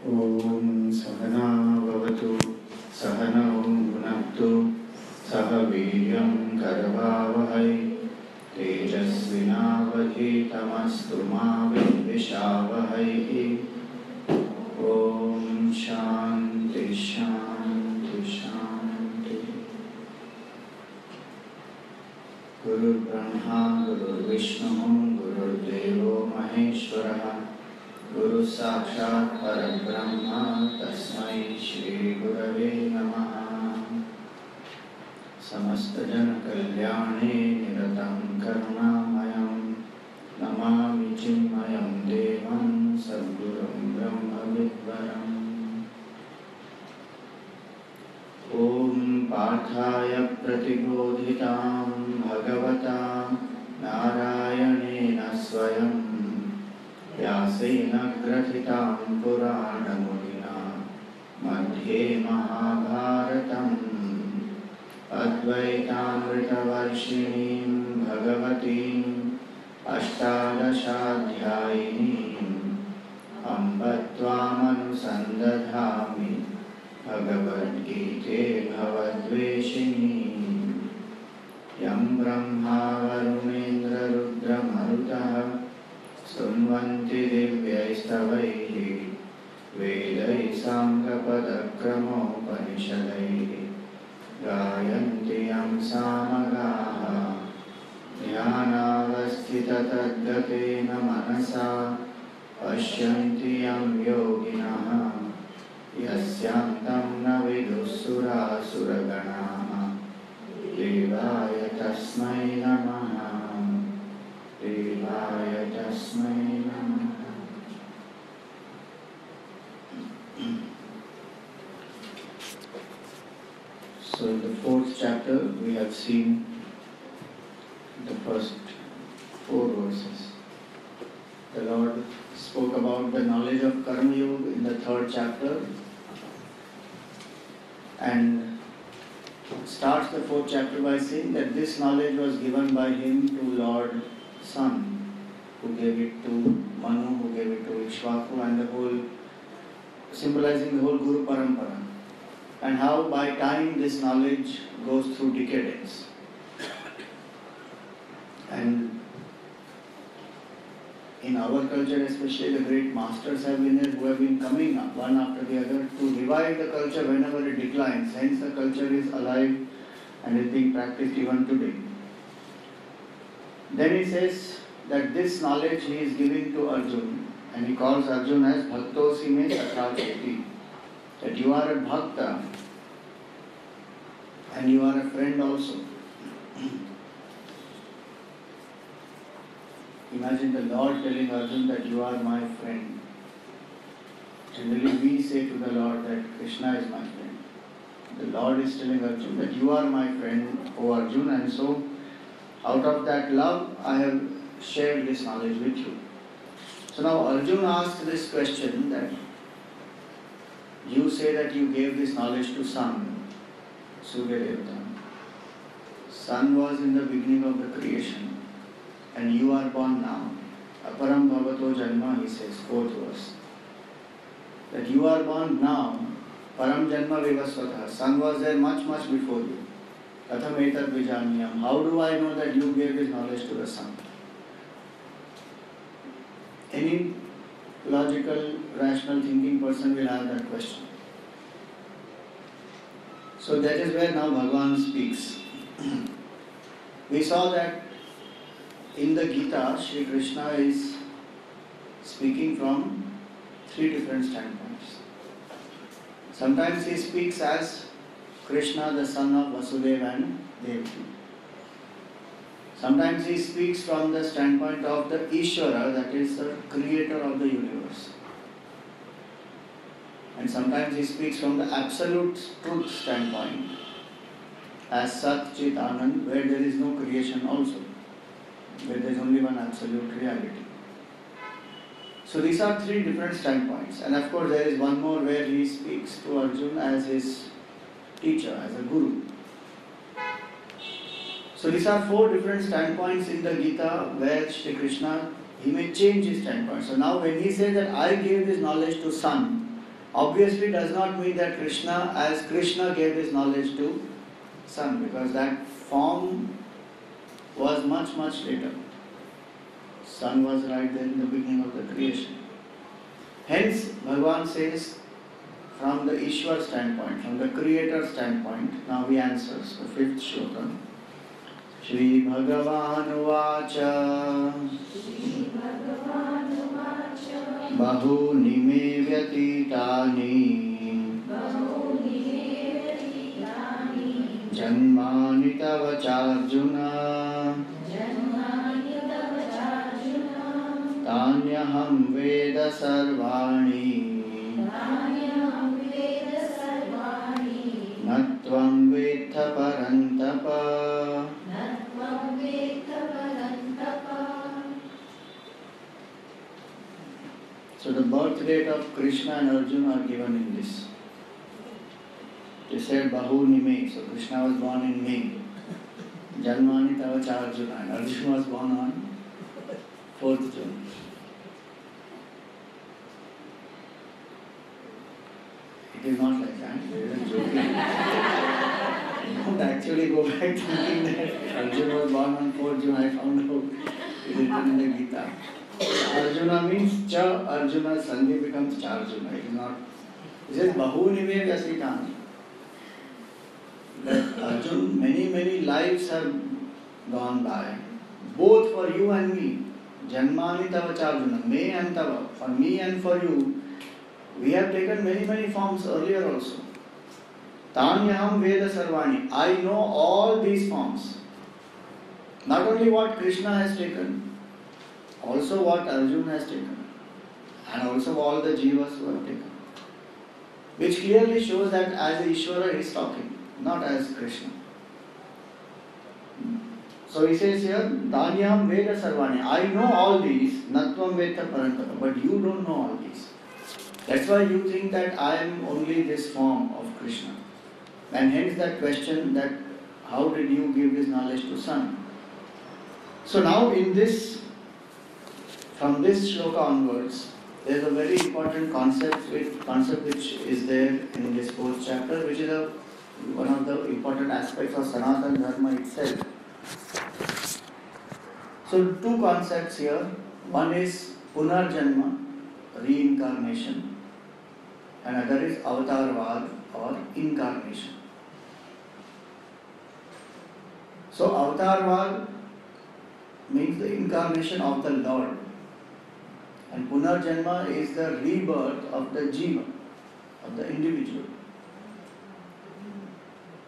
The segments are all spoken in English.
ॐ सहना भवतु सहनौ भुनक्तु सह वीर्यं करवावहै तेजस्विनावधीतमस्तु मा विद्विषावहै। ॐ शान्ति शान्ति शान्ति। गुरुर्ब्रह्मा गुरुर्विष्णुः गुरुर्देवो महेश्वरः गुरु साक्षात् परब्रह्म तस्मै श्री गुरवे नमः। समस्त जन कल्याणे निरतं करुणामयं नमामि चिन्मयं देवं सद्गुरुं ब्रह्मविद्वरम्। ॐ पार्थाय प्रतिबोधितां भगवता नारायणेन स्वयं व्यासेन ग्रथितां पुराणमुनिना मध्ये महाभारतम् अद्वैतामृतवर्षिणीं भगवतीम् अष्टादशाध्यायिनीम् अम्ब त्वामनुसन्दधामि भगवद्गीते भवद्वेषिणीम्। यं ब्रह्मा वरुणेन्द्ररुद्रमरुतः स्तुन्वन्ति दिव्यैस्तवैः वेदैः साङ्गपदक्रमोपनिषदैः गायन्ति यं सामगाः ध्यानावस्थिततद्गतेन मनसा पश्यन्ति यं योगिनः यस्यान्तं न विदुःसुरासुरगणाः देवाय तस्मै नमः देवाय तस्मै नमः। So in the fourth chapter we have seen the first 4 verses. The Lord spoke about the knowledge of Karma Yoga in the 3rd chapter and starts the 4th chapter by saying that this knowledge was given by him to Lord Sun, who gave it to Manu, who gave it to Ishwaku, and the whole, symbolizing the whole Guru Parampara, and how by time this knowledge goes through decadence. And in our culture especially, the great masters have been there who have been coming up one after the other to revive the culture whenever it declines. Hence the culture is alive and is being practiced even today. Then he says that this knowledge he is giving to Arjun, and he calls Arjun as Bhaktosi me Satha Cheti, that you are a Bhakta and you are a friend also. Imagine the Lord telling Arjun that you are my friend. Generally we say to the Lord that Krishna is my friend. The Lord is telling Arjun that you are my friend, O Arjun, and so out of that love I have shared this knowledge with you. So now Arjun asked this question that you say that you gave this knowledge to Sun, Surya Devata. Sun was in the beginning of the creation and you are born now. Aparam bhavato janma, he says, 4th verse. That you are born now, param janma vivasvata. Sun was there much before you. Katham etat vijanyam. How do I know that you gave this knowledge to the Sun? Any logical, rational thinking person will have that question. So that is where now Bhagavan speaks. We saw that in the Gita, Shri Krishna is speaking from 3 different standpoints. Sometimes he speaks as Krishna, the son of Vasudeva and Devaki. Sometimes he speaks from the standpoint of the Ishvara, that is the creator of the universe. And sometimes he speaks from the absolute truth standpoint as Sat Chit Anand, where there is no creation also, where there is only one absolute reality. So these are 3 different standpoints, and of course there is one more where he speaks to Arjun as his teacher, as a guru. So these are 4 different standpoints in the Gita where Shri Krishna he may change his standpoint. So now when he says that I gave this knowledge to Sun, Obviously does not mean that Krishna gave this knowledge to Son, because that form was much, much later. Sun was right there in the beginning of the creation. Hence, Bhagavan says, from the Ishwar standpoint, from the Creator standpoint, now he answers the fifth shloka. Shri Bhagavan Vacha Bahuni me vyatitani Janmani tava charjuna Tanyaham Veda Sarvani Natvam Vetha Parantapa. So the birth date of Krishna and Arjuna are given in this. They said Bahu Nime, so Krishna was born in May. Janmani Tava Arjuna, and Arjuna was born on 4th June. It is not like that, it is joking. Don't actually go back thinking that Arjuna was born on 4th June. I found out it is written in the Gita. Arjuna means Cha Arjuna, Sandhi becomes Charjuna. It is not. It says Bahu Nime Vyasitani. That Arjuna, many lives have gone by, both for you and me. Janmani Tava Charjuna, me and Tava, for me and for you. We have taken many forms earlier also. Tanyaham Veda Sarvani. I know all these forms. Not only what Krishna has taken, also what Arjuna has taken, and also all the jivas who have taken. Which clearly shows that as Ishvara he is talking, not as Krishna. So he says here, Tanyaham Veda Sarvani. I know all these, Natvam Veda Parantapa, but you don't know all these. That's why you think that I am only this form of Krishna. And hence that question that how did you give this knowledge to Son? So now in this, from this shloka onwards, there is a very important concept which is there in this 4th chapter, which is one of the important aspects of Sanatana Dharma itself. So two concepts here. One is Punarjanma, reincarnation, and other is Avatarvad or incarnation. So Avatarvad means the incarnation of the Lord, and Punarjanma is the rebirth of the Jiva, of the individual.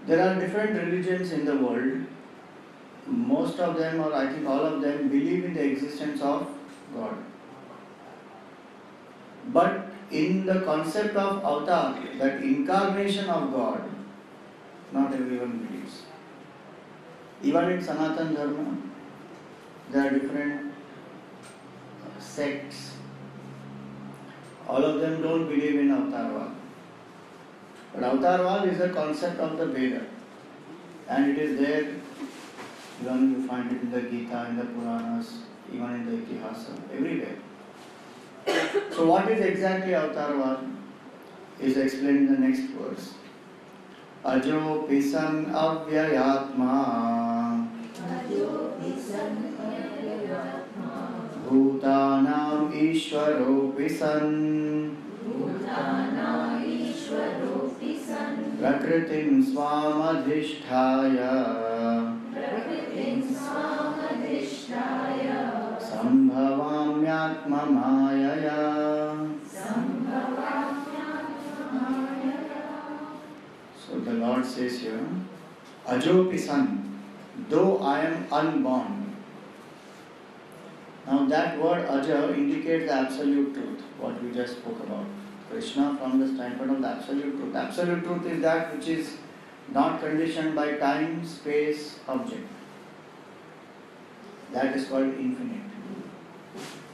There are different religions in the world. Most of them, or I think all of them, believe in the existence of God. But in the concept of avatar, that incarnation of God, not everyone believes. Even in Sanatana Dharma, there are different sects. All of them don't believe in Avatarvad. But Avatarvad is a concept of the Veda, and it is there. Even you find it in the Gita, in the Puranas, even in the Itihasa, everywhere. So what is exactly Avatarvad is explained in the next verse. Ajo pisan avyayatma Bhutanam Ishwaro pisan Prakritim swamadhisthaya Sambhavamyatma mayaya. So the Lord says here, Ajo Pisan, though I am unborn. Now that word Aja indicates the absolute truth, what we just spoke about. Krishna from the standpoint of the absolute truth. Absolute truth is that which is not conditioned by time, space, object. That is called infinite.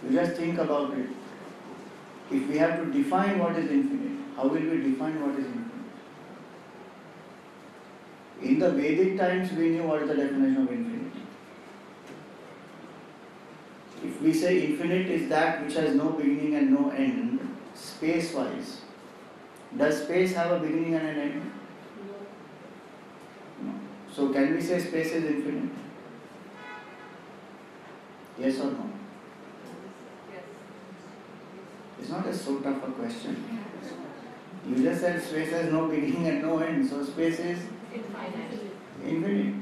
You just think about it. If we have to define what is infinite, how will we define what is infinite? In the Vedic times, we knew what is the definition of infinity. If we say infinite is that which has no beginning and no end, space-wise, Does space have a beginning and an end? No. So can we say space is infinite? Yes or no? It's not a so tough a question. You just said space has no beginning and no end, so space is infinite.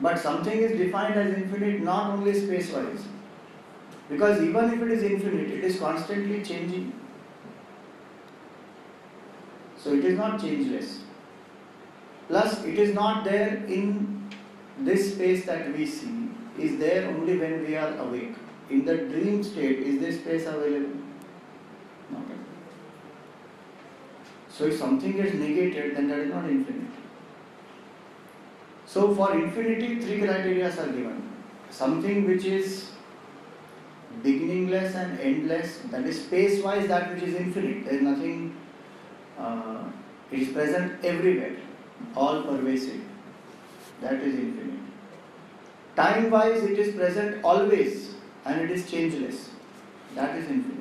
But something is defined as infinite not only space-wise. Because even if it is infinite, it is constantly changing. So it is not changeless. Plus, it is not there in this space that we see. Is there only when we are awake. In the dream state, is this space available? Not at all. So if something gets negated, then that is not infinite. So for infinity, three criteria are given. Something which is beginningless and endless, that is space-wise that which is infinite. There is nothing, it is present everywhere, all pervasive. That is infinite. Time-wise, it is present always and it is changeless. That is infinite.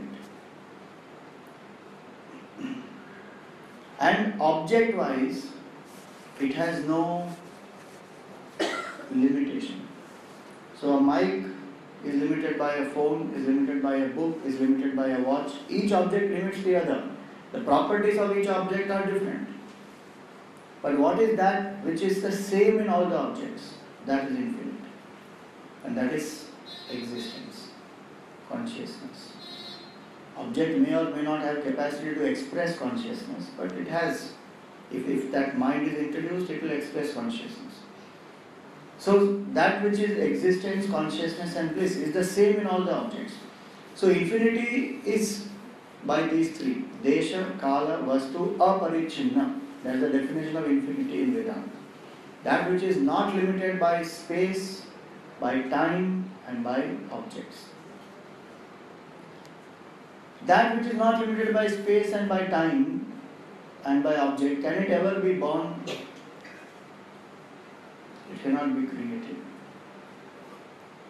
And object-wise, it has no limitation. So a mic is limited by a phone, is limited by a book, is limited by a watch. Each object limits the other. The properties of each object are different. But what is that which is the same in all the objects? That is infinite. And that is existence, consciousness. Object may or may not have capacity to express consciousness, but it has. If that mind is introduced, it will express consciousness. So that which is existence, consciousness and bliss is the same in all the objects. So infinity is by these three. Desha, Kala, Vastu, Aparichinna. That is the definition of infinity in Vedanta. That which is not limited by space, by time and by objects. That which is not limited by space and by time and by object, can it ever be born? It cannot be created.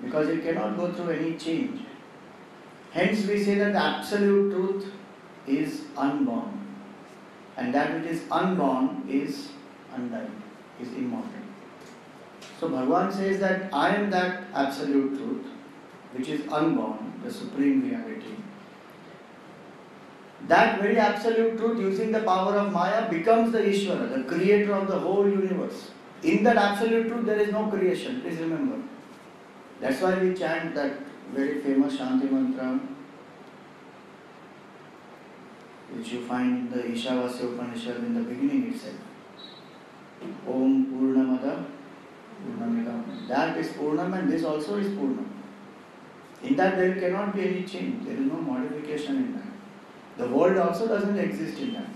Because it cannot go through any change. Hence we say that the absolute truth is unborn. And that which is unborn is undying, is immortal. So Bhagavan says that I am that absolute truth, which is unborn, the supreme reality. That very absolute truth, using the power of Maya, becomes the Ishvara, the creator of the whole universe. In that absolute truth, there is no creation. Please remember. That's why we chant that very famous Shanti mantra, which you find in the Ishavasya Upanishad in the beginning itself. Om Purnamada Purnamidam. That is Purnam and this also is Purnam. In that there cannot be any change. There is no modification in that. The world also doesn't exist in that.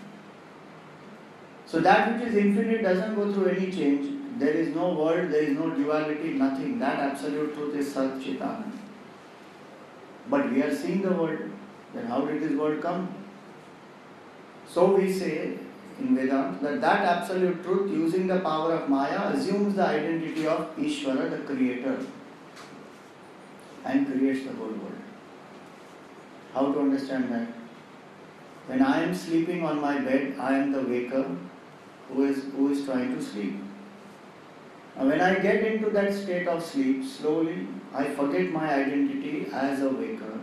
So that which is infinite doesn't go through any change. There is no world, there is no duality, nothing. That absolute truth is Sat Chit Anand. But we are seeing the world. Then how did this world come? So we say in Vedanta that absolute truth, using the power of Maya, assumes the identity of Ishvara, the creator, and creates the whole world. How to understand that? When I am sleeping on my bed, I am the waker who is trying to sleep. Now when I get into that state of sleep, slowly I forget my identity as a waker,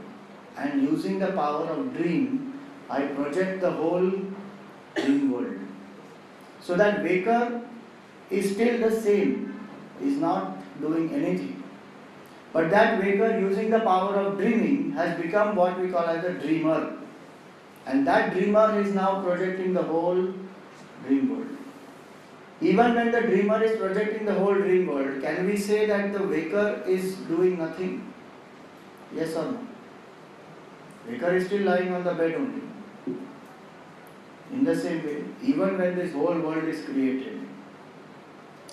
and using the power of dream, I project the whole dream world. So that waker is still the same, is not doing anything. But that waker, using the power of dreaming, has become what we call as a dreamer. And that dreamer is now projecting the whole dream world. Even when the dreamer is projecting the whole dream world, can we say that the waker is doing nothing? Yes or no? Waker is still lying on the bed only. In the same way, even when this whole world is created,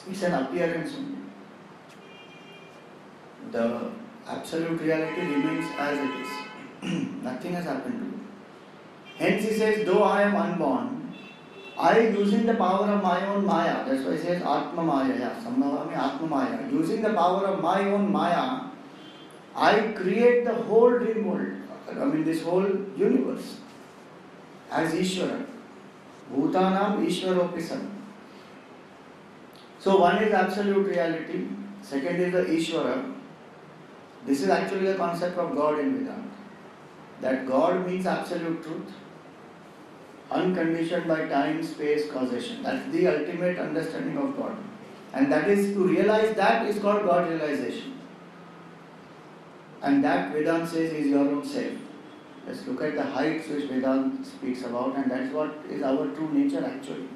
it's an appearance only. The absolute reality remains as it is. Nothing has happened to it. Hence he says, though I am unborn, I, using the power of my own Maya, that's why he says Atma Maya, Sambhavami Atma Maya, using the power of my own Maya, I create the whole dream world, this whole universe. as Ishvara. Bhutanam Ishvaropisam. So one is absolute reality, second is the Ishvara. This is actually the concept of God in Vedanta. That God means absolute truth, unconditioned by time, space, causation. That's the ultimate understanding of God. And that is, to realize that is called God realization. And that Vedanta says is your own self. Let's look at the heights which Vedanta speaks about, and that's what is our true nature actually.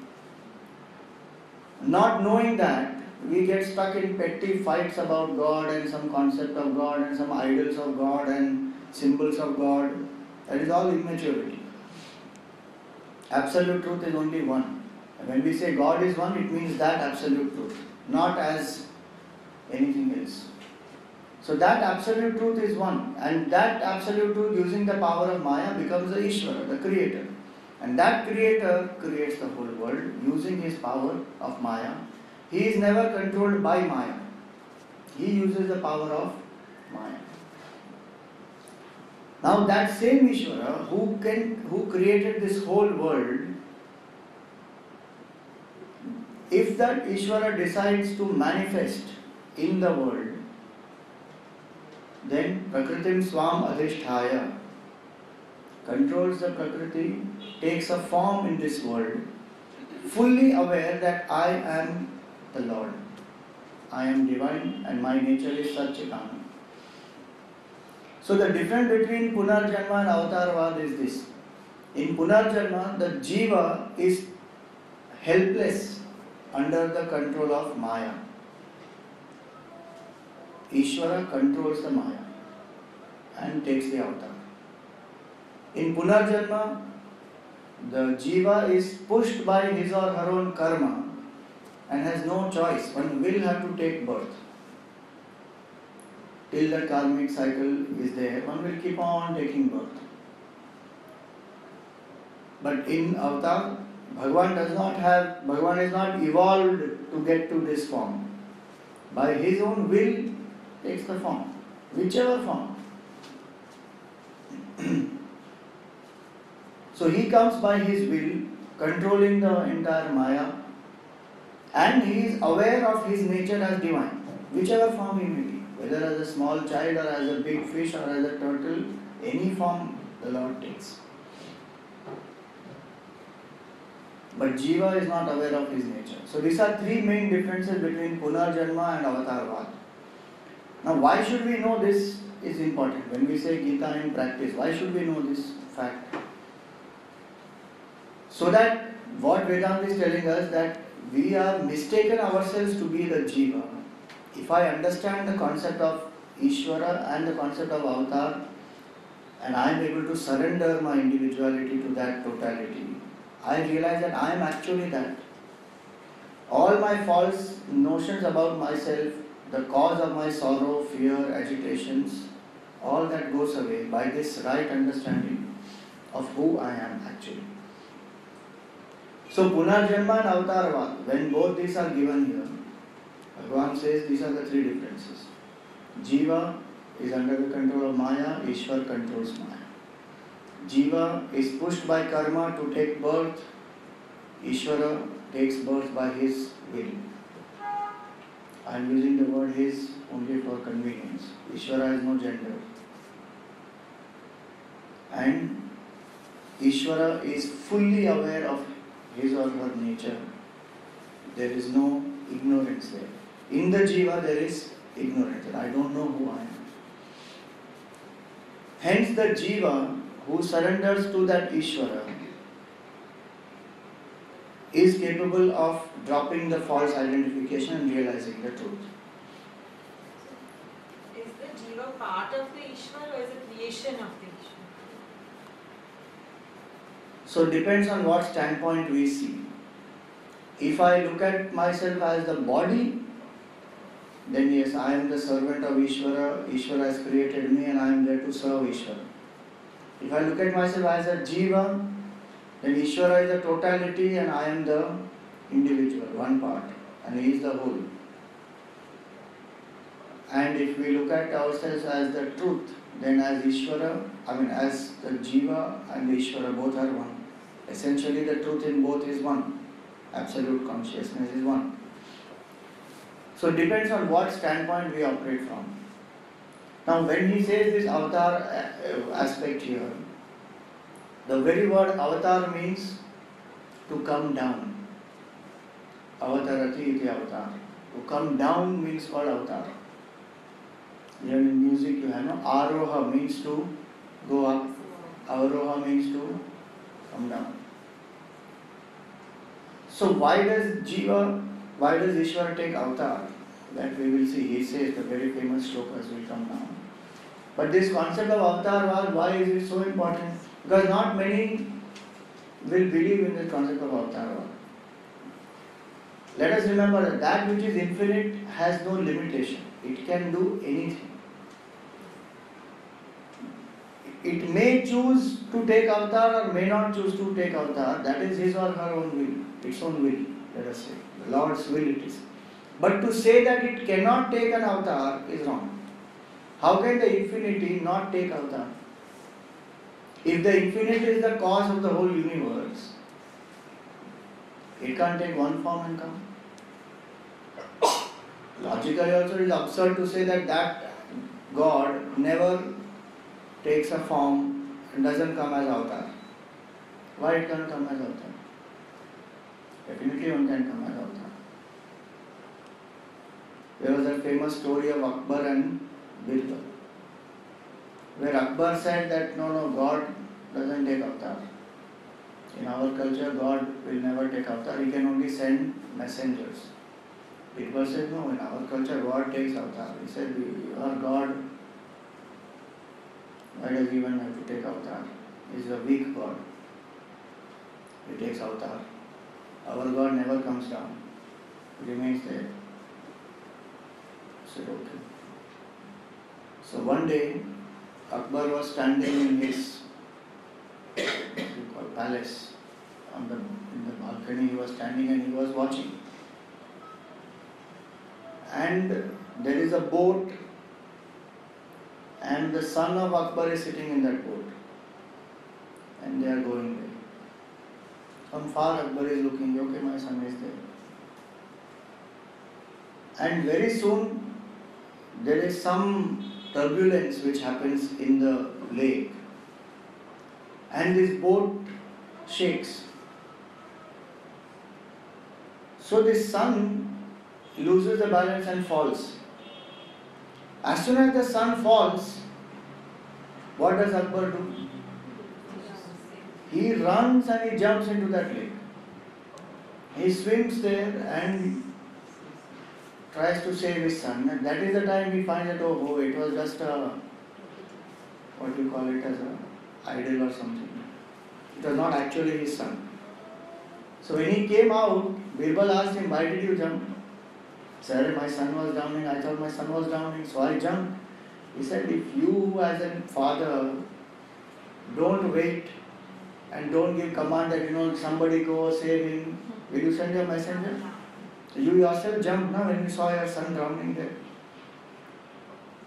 Not knowing that, we get stuck in petty fights about God and some concept of God and some idols of God and symbols of God. That is all immaturity. Absolute truth is only one. And when we say God is one, it means that absolute truth, not as anything else. So that absolute truth is one, and that absolute truth, using the power of Maya, becomes the Ishvara, the creator. And that creator creates the whole world using his power of Maya. He is never controlled by Maya. He uses the power of Maya. Now that same Ishvara who created this whole world, if that Ishvara decides to manifest in the world, then Prakritim Swam Adhishthaya, controls the Prakriti, takes a form in this world, fully aware that I am the Lord. I am divine and my nature is Satchitana. So the difference between Punarjanma and Avatarvad is this. In Punarjanma, the Jiva is helpless under the control of Maya. Ishvara controls the Maya and takes the avatar. In Punarjanma, the Jiva is pushed by his or her own karma and has no choice. One will have to take birth. Till the karmic cycle is there, one will keep on taking birth. But in avatar, Bhagavan is not evolved to get to this form. By his own will takes the form, whichever form. So he comes by his will, controlling the entire Maya, and he is aware of his nature as divine, whichever form he may be, whether as a small child or as a big fish or as a turtle, any form the Lord takes. But Jiva is not aware of his nature. So these are three main differences between Punarjanma and Avatarvad. Now why should we know this is important. When we say Gita in practice, why should we know this fact? So that what Vedanta is telling us, that we are mistaken ourselves to be the Jiva. If I understand the concept of Ishvara and the concept of Avatar, and I am able to surrender my individuality to that totality, I realize that I am actually that. All my false notions about myself, the cause of my sorrow, fear, agitations, all that goes away by this right understanding of who I am actually. So Punarjanma and Avatarvad, when both these are given here, Bhagavan says these are the three differences. Jiva is under the control of Maya, Ishwar controls Maya. Jiva is pushed by karma to take birth, Ishvara takes birth by his will. I am using the word his only for convenience. Ishvara has no gender. And Ishvara is fully aware of his or her nature. There is no ignorance there. In the Jiva there is ignorance. I don't know who I am. Hence the Jiva who surrenders to that Ishvara is capable of dropping the false identification and realizing the truth. Is the Jiva part of the Ishvara or is it creation of the Ishvara? So it depends on what standpoint we see. If I look at myself as the body, then yes, I am the servant of Ishvara. Ishvara has created me and I am there to serve Ishvara. If I look at myself as a Jiva, then Ishvara is the totality and I am the individual, one part, and he is the whole. And if we look at ourselves as the truth, then as Ishvara, as the Jiva and the Ishvara both are one. Essentially, the truth in both is one. Absolute consciousness is one. So it depends on what standpoint we operate from. Now, when he says this avatar aspect here, the very word avatar means to come down. Avatarati iti avatar. To come down means called avatar. Even in music you have no aroha means to go up. Avaroha means to come down. So why does Ishvara take avatar? That we will see. He says the very famous shlokas will come now. But this concept of avatar, why is it so important? Because not many will believe in this concept of avatar. Let us remember that that which is infinite has no limitation. It can do anything. It may choose to take avatar or may not choose to take avatar. That is his or her own will. Its own will, let us say. The Lord's will it is. But to say that it cannot take an avatar is wrong. How can the infinity not take avatar? If the infinite is the cause of the whole universe, it can't take one form and come. Logically also it is absurd to say that God never takes a form and doesn't come as avatar. Why it can't come as avatar? Definitely one can come as avatar. There was a famous story of Akbar and Birbal, where Akbar said that no, God doesn't take avatar. In our culture, God will never take avatar, he can only send messengers. Birbal said, no, in our culture, God takes avatar. He said, our God, why does he even have to take avatar? He is a weak God. He takes avatar. Our God never comes down. He remains there. I said, okay. So one day, Akbar was standing in his palace. In the balcony he was standing and he was watching. And there is a boat and the son of Akbar is sitting in that boat. And they are going there. From far Akbar is looking, okay, my son is there. And very soon there is some turbulence which happens in the lake. And this boat shakes. So this son loses the balance and falls. As soon as the son falls, what does Akbar do? He runs and he jumps into that lake. He swims there and tries to save his son. And that is the time he finds that, oh, it was just a, what do you call it, as an idol or something. It was not actually his son. So when he came out, Birbal asked him, why did you jump? He said, my son was drowning, I thought my son was drowning, so I jumped. He said, if you as a father don't wait and don't give command that, somebody go save him, will you send a messenger? You yourself jumped now when you saw your son drowning there.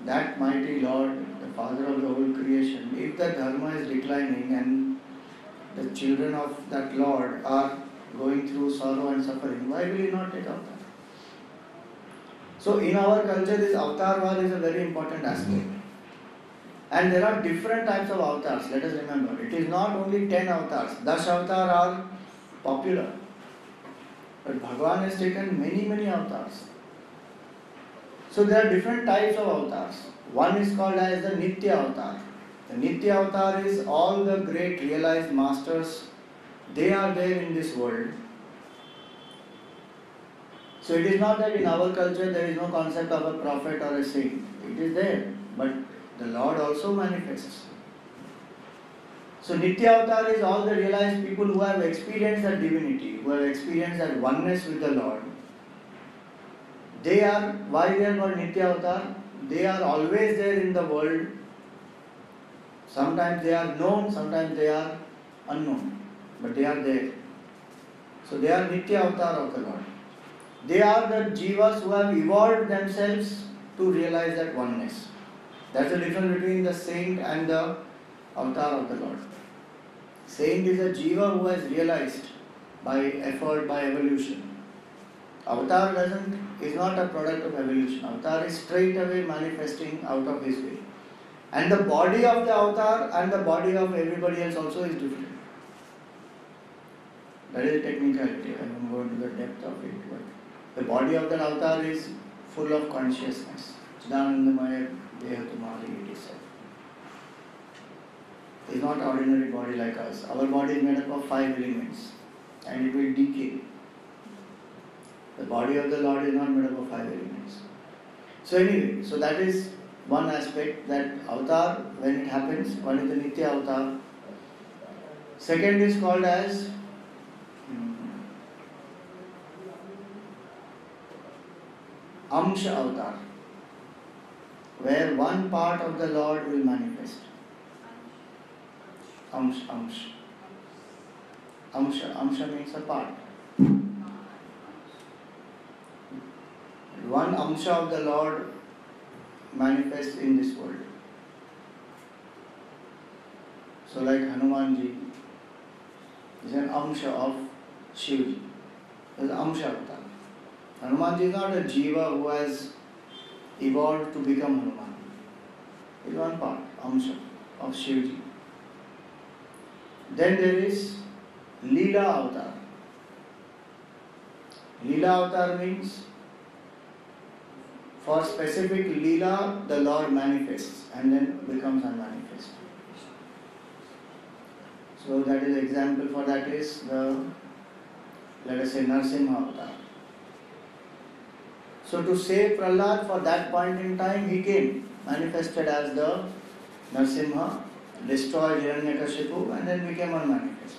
That mighty Lord, the Father of the whole creation, if the dharma is declining and the children of that Lord are going through sorrow and suffering, why will he not take avatar? So in our culture, this avatar is a very important aspect. And there are different types of avatars, let us remember. It is not only 10 avatars. Dash avatar are popular. But Bhagavan has taken many avatars. So there are different types of avatars. One is called as the Nitya avatar. The Nitya avatar is all the great realized masters. They are there in this world. So it is not that in our culture there is no concept of a prophet or a saint. It is there. But the Lord also manifests. So Nitya avatar is all the realized people who have experienced that divinity, who have experienced that oneness with the Lord. Why they are called Nitya avatar? They are always there in the world. Sometimes they are known, sometimes they are unknown. But they are there. So they are Nitya avatar of the Lord. They are the jivas who have evolved themselves to realize that oneness. That's the difference between the saint and the avatar of the Lord. Saint is a jiva who has realized by effort, by evolution. Avatar is not a product of evolution. Avatar is straight away manifesting out of his way. And the body of the avatar and the body of everybody else also is different. That is a technicality. I won't go into the depth of it. But the body of the avatar is full of consciousness. Chidanandamaya Deha Tumari, it is said. It is not an ordinary body like us. Our body is made up of 5 elements and it will decay. The body of the Lord is not made up of 5 elements. So anyway, so that is one aspect, that avatar, when it happens, one is the Nitya avatar. Second is called as Amsha avatar, where one part of the Lord will manifest. Amsha means a part. One Amsha of the Lord manifests in this world. So like Hanumanji is an Amsha of Shivji. There is Amsha avatar. Hanumanji is not a jiva who has evolved to become Hanuman. It is one part, Amsha of Shivji. Then there is Leela avatar. Leela avatar means for specific Leela the Lord manifests and then becomes unmanifest. So that is example for that is the, let us say, Narsimha avatar. So to save Prahlad for that point in time, he came, manifested as the Narsimha, destroyed Hiranyakashipu and then became unmanifest.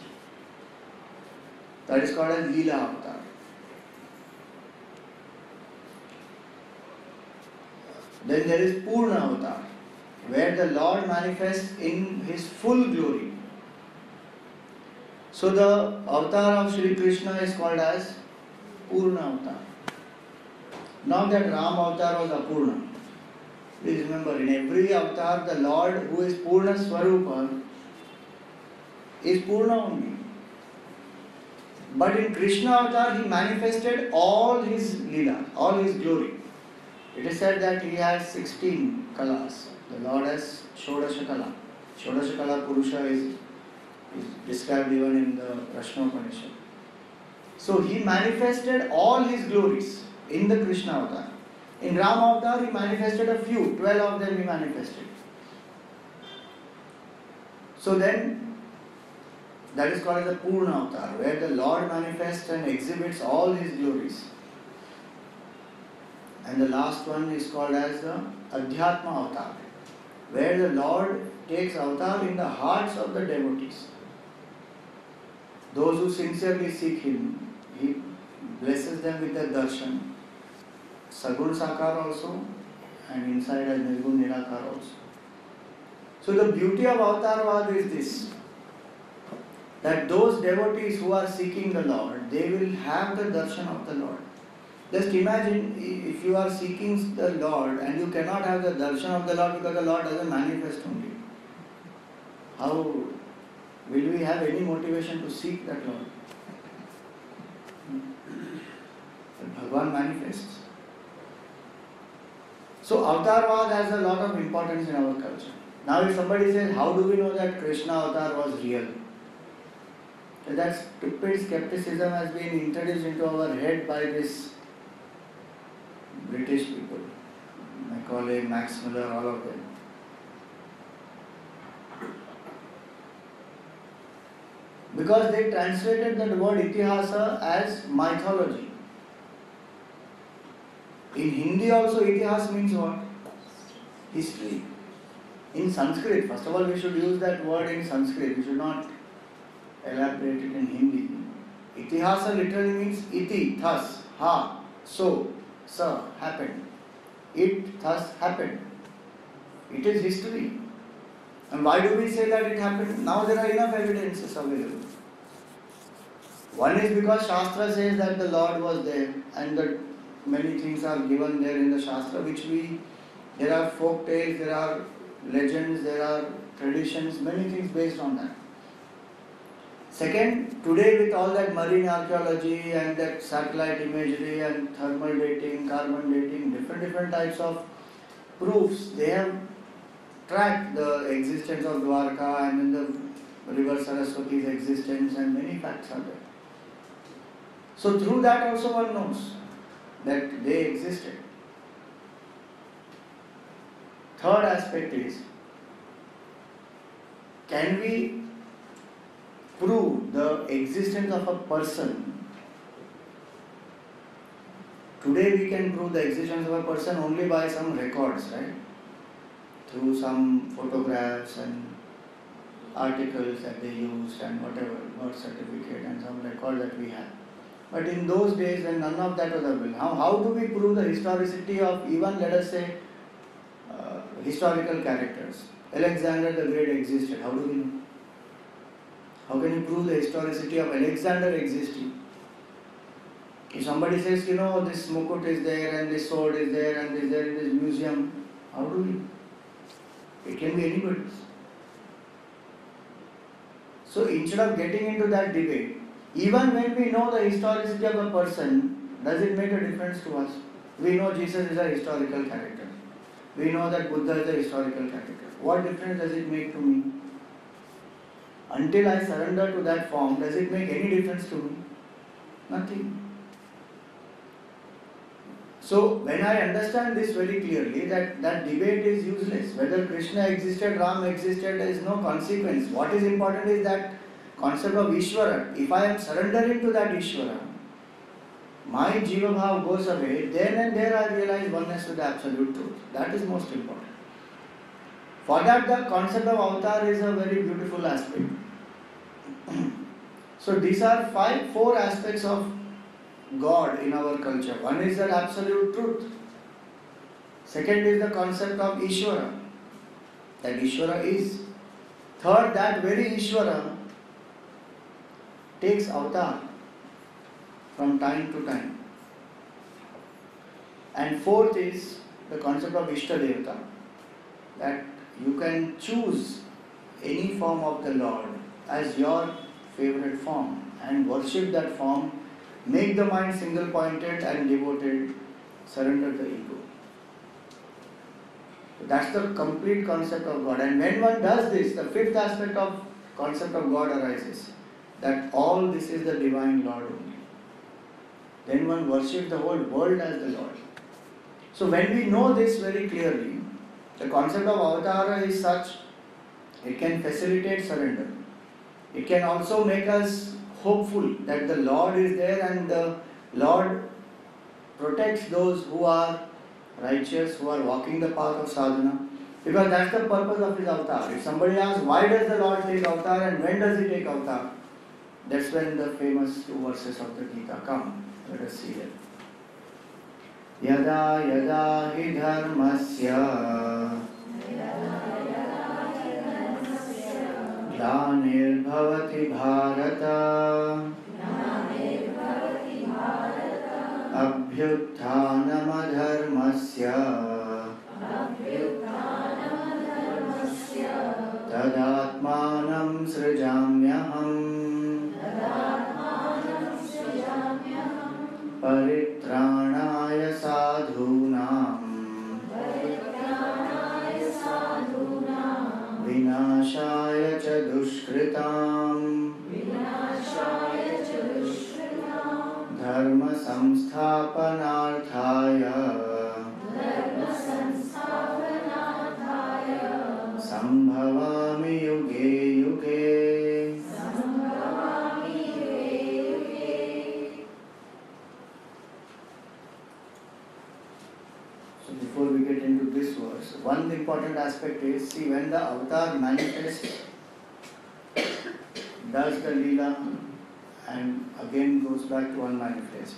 That is called as Leela avatar. Then there is Purna avatar, where the Lord manifests in his full glory. So the avatar of Shri Krishna is called as Purna avatar. Not that Ram avatar was Apurna. Please remember, in every avatar, the Lord who is Purna Swarupa is Purna only. But in Krishna avatar, he manifested all his Leela, all his glory. It is said that he has 16 kalas. The Lord has Shodasha kala. Shodasha kala Purusha is described even in the Prashnopanishad. So he manifested all his glories in the Krishna avatar. In Ram avatar, he manifested a few, 12 of them he manifested. So then, that is called as the Purna avatar, where the Lord manifests and exhibits all his glories. And the last one is called as the Adhyatma avatar, where the Lord takes avatar in the hearts of the devotees. Those who sincerely seek him, he blesses them with the darshan. Sagun Sakar also, and inside as Nirgun Nirakar also. So the beauty of Avatarvad is this, that those devotees who are seeking the Lord, they will have the darshan of the Lord. Just imagine if you are seeking the Lord and you cannot have the darshan of the Lord because the Lord doesn't manifest only. How will we have any motivation to seek that Lord? Bhagavan manifests. So Avatarvad has a lot of importance in our culture. Now if somebody says, how do we know that Krishna avatar was real? So that stupid skepticism has been introduced into our head by this British people. Macaulay, Max Muller, all of them. Because they translated the word itihasa as mythology. In Hindi also itihas means what? History. In Sanskrit, first of all we should use that word in Sanskrit. We should not elaborate it in Hindi. Itihasa literally means iti, thus, ha, so, sa, happened. It thus happened. It is history. And why do we say that it happened? Now there are enough evidences available. One is because Shastra says that the Lord was there and that many things are given there in the Shastra there are folk tales, there are legends, there are traditions, many things based on that. Second, today with all that marine archaeology and that satellite imagery and thermal dating, carbon dating, different types of proofs, they have tracked the existence of Dwarka and then the river Saraswati's existence, and many facts are there. So through that also one knows that they existed. Third aspect is, can we prove the existence of a person? Today we can prove the existence of a person only by some records, right? Through some photographs and articles that they used and whatever, birth certificate and some record that we have. But in those days when none of that was available, how do we prove the historicity of even, let us say, historical characters? Alexander the Great existed. How do we know? How can you prove the historicity of Alexander existing? If somebody says, this mukut is there and this sword is there and is there in this museum, how do we? It can be anybody's. So instead of getting into that debate, even when we know the historicity of a person, does it make a difference to us? We know Jesus is a historical character. We know that Buddha is a historical character. What difference does it make to me? Until I surrender to that form, does it make any difference to me? Nothing. So when I understand this very clearly, that debate is useless. Whether Krishna existed, Ram existed, there is no consequence. What is important is that concept of Ishvara. If I am surrendering to that Ishvara, my Jiva Bhav goes away, then and there I realize oneness with the absolute truth. That is most important. For that, the concept of avatar is a very beautiful aspect. So these are four aspects of God in our culture. One is that absolute truth. Second is the concept of Ishvara, that Ishvara is. Third, that very Ishvara takes avatar from time to time. And fourth is the concept of Ishtadevata, that you can choose any form of the Lord as your favorite form and worship that form, make the mind single pointed and devoted, surrender the ego. That's the complete concept of God. And when one does this, the fifth aspect of concept of God arises, that all this is the divine Lord only. Then one worships the whole world as the Lord. So when we know this very clearly, the concept of avatar is such, it can facilitate surrender. It can also make us hopeful that the Lord is there and the Lord protects those who are righteous, who are walking the path of sadhana. Because that's the purpose of his avatar. If somebody asks, why does the Lord take avatar and when does he take avatar? That's when the famous two verses of the Gita come. Let us see it. Yada yada hi dharmasya Glanir bhavati bharata Abhyuthanam adharmasya Tadatmanam srijamyaham Paritranaya sadhunam Vinashaya cha dushkritam Dharma samsthapanarthaya Sambhavami yuge yuge. So before we get into this verse, one important aspect is, see, when the avatar manifests, does the Leela and again goes back to unmanifest,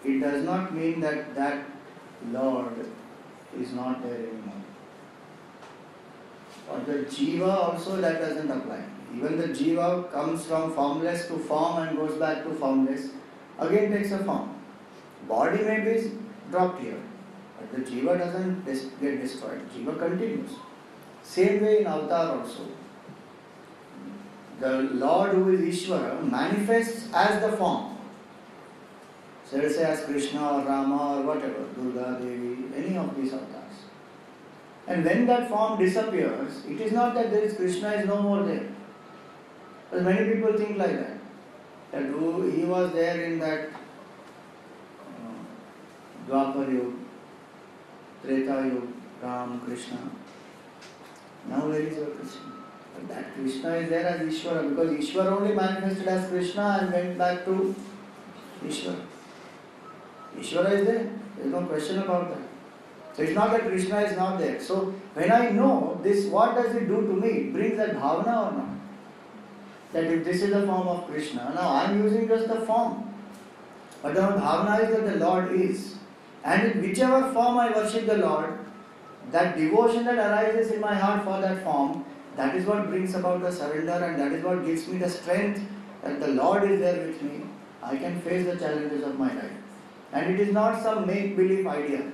it does not mean that that Lord is not there anymore. For the Jiva also that doesn't apply. Even the Jiva comes from formless to form and goes back to formless, again takes a form. Body may be dropped here, but the Jiva doesn't get destroyed. Jiva continues. Same way in avatar also. the Lord who is Ishvara manifests as the form. So let's say as Krishna or Rama or whatever, Durga, Devi, any of these avatars. And when that form disappears, it is not that there is Krishna is no more there. Because many people think like that. That he was there in that Dwapar Yuga, Treta Yuga, Ram, Krishna. Now where is your Krishna? But that Krishna is there as Ishvara, because Ishvara only manifested as Krishna and went back to Ishvara. Ishvara is there. There is no question about that. So it's not that Krishna is not there. So when I know this, what does it do to me? It brings that bhavana or not? That if this is the form of Krishna, now I am using just the form. But the bhavana is that the Lord is. And in whichever form I worship the Lord, that devotion that arises in my heart for that form, that is what brings about the surrender, and that is what gives me the strength that the Lord is there with me. I can face the challenges of my life. And it is not some make-believe idea.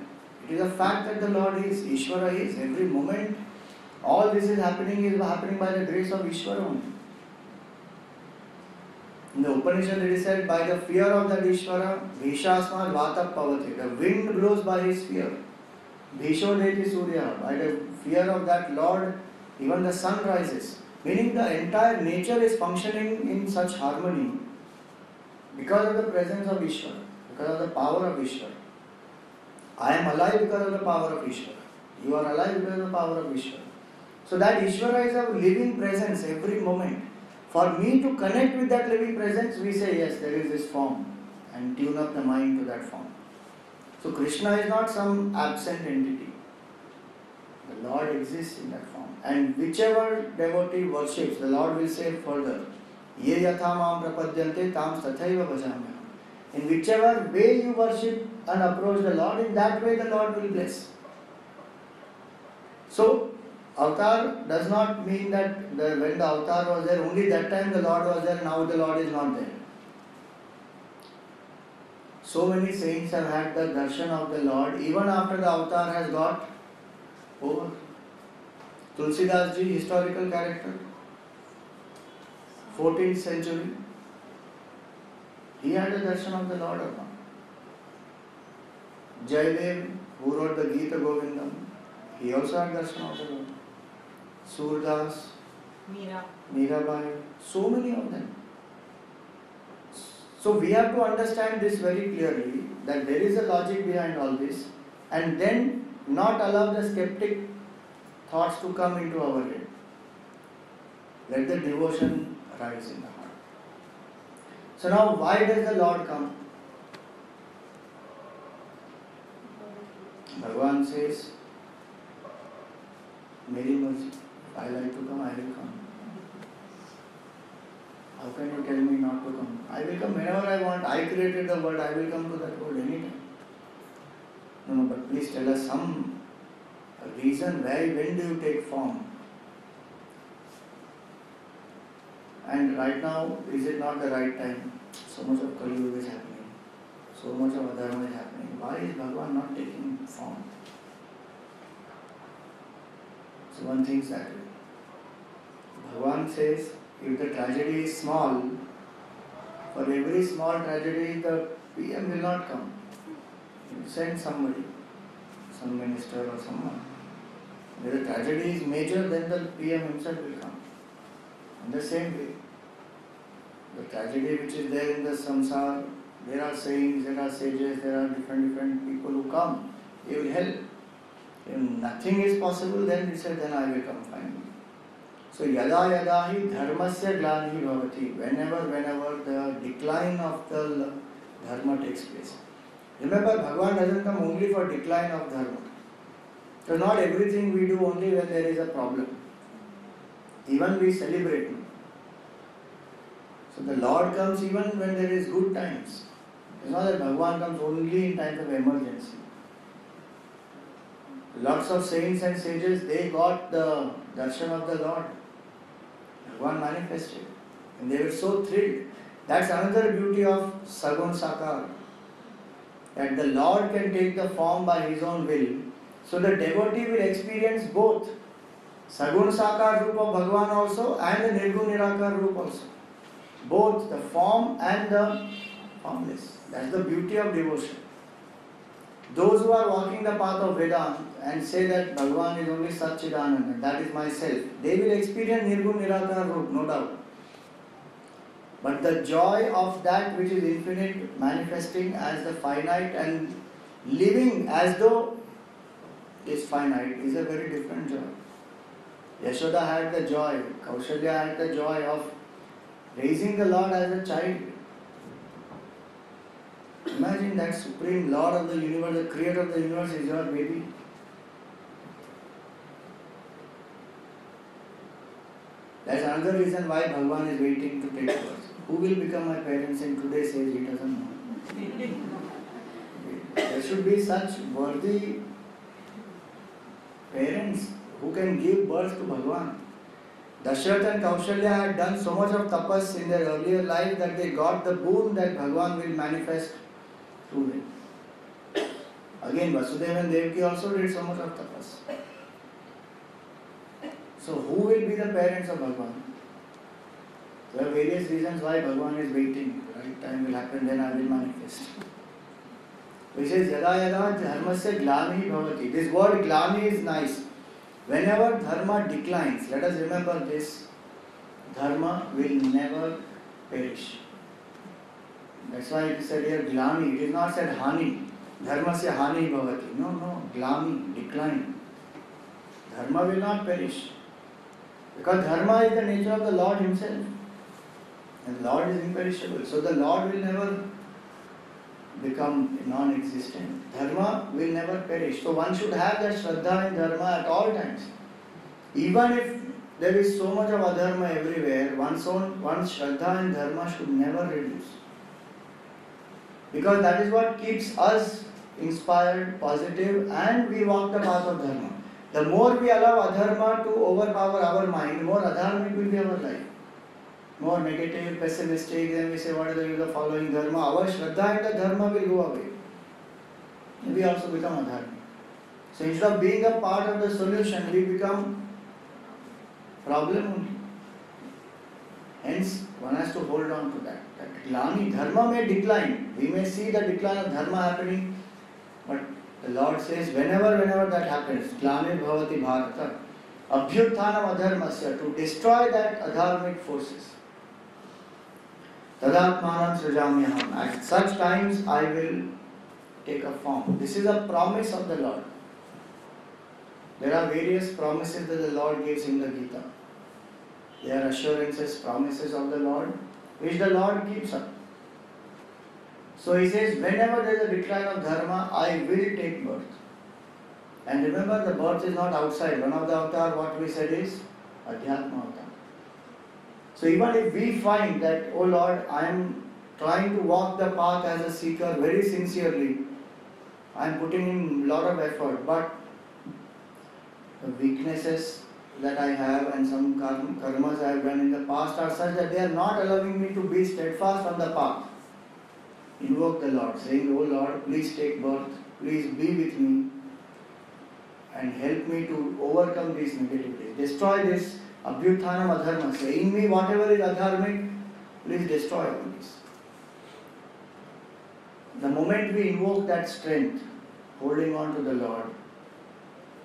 It is a fact that the Lord is, Ishvara is. Every moment, all this is happening by the grace of Ishvara only. In the Upanishad it is said, by the fear of that Ishvara, Bhishasma Vata Pavati. The wind blows by his fear. Bhishodeti Surya. By the fear of that Lord, even the sun rises. Meaning the entire nature is functioning in such harmony because of the presence of Ishvara, because of the power of Ishvara. I am alive because of the power of Ishvara. You are alive because of the power of Ishvara. So that Ishvara is a living presence every moment. For me to connect with that living presence, we say, yes, there is this form, and tune up the mind to that form. So Krishna is not some absent entity. The Lord exists in that form. And whichever devotee worships, the Lord will say further, Ye yatha mam prapadyante tam tathaiva bhajamyaham. In whichever way you worship and approach the Lord, in that way the Lord will bless. So, avatar does not mean that when the avatar was there, only that time the Lord was there, now the Lord is not there. So many saints have had the darshan of the Lord even after the avatar has got over. Tulsidas ji, historical character, 14th century, he had a darshan of the Lord or not? Jayadev, who wrote the Gita Govindam, he also had darshan of the Lord. Surdas, Mirabai, so many of them. So we have to understand this very clearly, that there is a logic behind all this, and then not allow the skeptic thoughts to come into our head. Let the devotion rise in the heart. So now, why does the Lord come? Bhagavan says, Meri mercy, if I like to come, I will come. How can you tell me not to come? I will come whenever I want. I created the world, I will come to that world anytime. No, but please tell us some reason when do you take form? And right now, is it not the right time? So much of Kali Yuga is happening. So much of Adharma is happening. Why is Bhagavan not taking form? So one thinks that way. Bhagavan says, if the tragedy is small, for every small tragedy, the PM will not come. He will send somebody, some minister or someone. If the tragedy is major, then the PM himself will come. In the same way, the tragedy which is there in the samsara, there are saints, there are sages, there are different people who come. They will help. If nothing is possible, then he said, then I will come finally. So yada yada hi dharmasya glani bhavati. Whenever the decline of the dharma takes place. Remember, Bhagavan doesn't come only for decline of dharma. So not everything we do only when there is a problem. Even we celebrate. So the Lord comes even when there is good times. It's not that Bhagavan comes only in times of emergency. Lots of saints and sages, they got the darshan of the Lord. Bhagavan manifested. And they were so thrilled. That's another beauty of Sagun Sakar. That the Lord can take the form by His own will. So the devotee will experience both. Sagun Sakar Roop of Bhagavan also and the Nirgun Nirakar Roop also. Both the form and the formless. That's the beauty of devotion. Those who are walking the path of Vedanta and say that Bhagavan is only Satchidananda, that is myself, they will experience Nirgun Nirakar Roop, no doubt. But the joy of that which is infinite, manifesting as the finite and living as though is finite, is a very different joy. Yashoda had the joy, Kaushalya had the joy of raising the Lord as a child. Imagine that Supreme Lord of the universe, the Creator of the universe is your baby. That's another reason why Bhagavan is waiting to take birth. Who will become my parents in today's age? He doesn't know. There should be such worthy parents who can give birth to Bhagavan. Dasharath and Kaushalya had done so much of tapas in their earlier life that they got the boon that Bhagavan will manifest through them. Again, Vasudeva and Devaki also did so much of tapas. So who will be the parents of Bhagavan? There are various reasons why Bhagavan is waiting. The right time will happen, then I will manifest. He says, Yada yada dharmasya glani bhavati. This word glani is nice. Whenever dharma declines, let us remember this, dharma will never perish. That's why it is said here glani. It is not said hani. Dharmasya hani bhavati. No, glani, decline. Dharma will not perish. Because dharma is the nature of the Lord Himself. And the Lord is imperishable. So the Lord will never become non-existent. Dharma will never perish. So one should have that Shraddha in Dharma at all times. Even if there is so much of adharma everywhere, one's Shraddha in Dharma should never reduce. Because that is what keeps us inspired, positive, and we walk the path of Dharma. The more we allow adharma to overpower our mind, the more adharmic will be our life. More negative, pessimistic, then we say, what is the use of following dharma? Our shraddha in the dharma will go away. And we also become adharmic. So instead of being a part of the solution, we become problem only. Hence, one has to hold on to that. That glani, dharma may decline. We may see the decline of dharma happening, but the Lord says, whenever that happens, glani bhavati bharata, abhyutthanam adharmasya, to destroy that adharmic forces. Tadatmanam srijamyaham. At such times I will take a form. This is a promise of the Lord. There are various promises that the Lord gives in the Gita. They are assurances, promises of the Lord, which the Lord keeps up. So He says, whenever there is a decline of dharma, I will take birth. And remember, the birth is not outside. One of the avatar, what we said is Adhyatma avatar. So even if we find that, oh Lord, I am trying to walk the path as a seeker very sincerely, I am putting in a lot of effort, but the weaknesses that I have and some karmas I have done in the past are such that they are not allowing me to be steadfast on the path. Invoke the Lord, saying, oh Lord, please take birth, please be with me and help me to overcome these negativities. Destroy this abhyutthanam adharmasya. In me, whatever is adharmic, please destroy all this. The moment we invoke that strength, holding on to the Lord,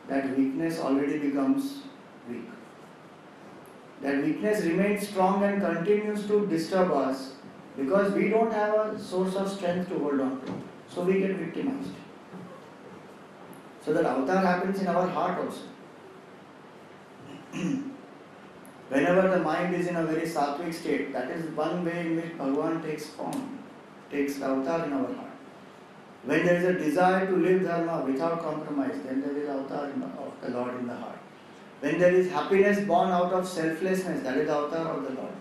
that weakness already becomes weak. That weakness remains strong and continues to disturb us because we don't have a source of strength to hold on to. So we get victimized. So that avatar happens in our heart also. Whenever the mind is in a very sattvic state, that is one way in which Bhagavan takes form, takes the avatar in our heart. When there is a desire to live dharma without compromise, then there is avatar of the Lord in the heart. When there is happiness born out of selflessness, that is the avatar of the Lord.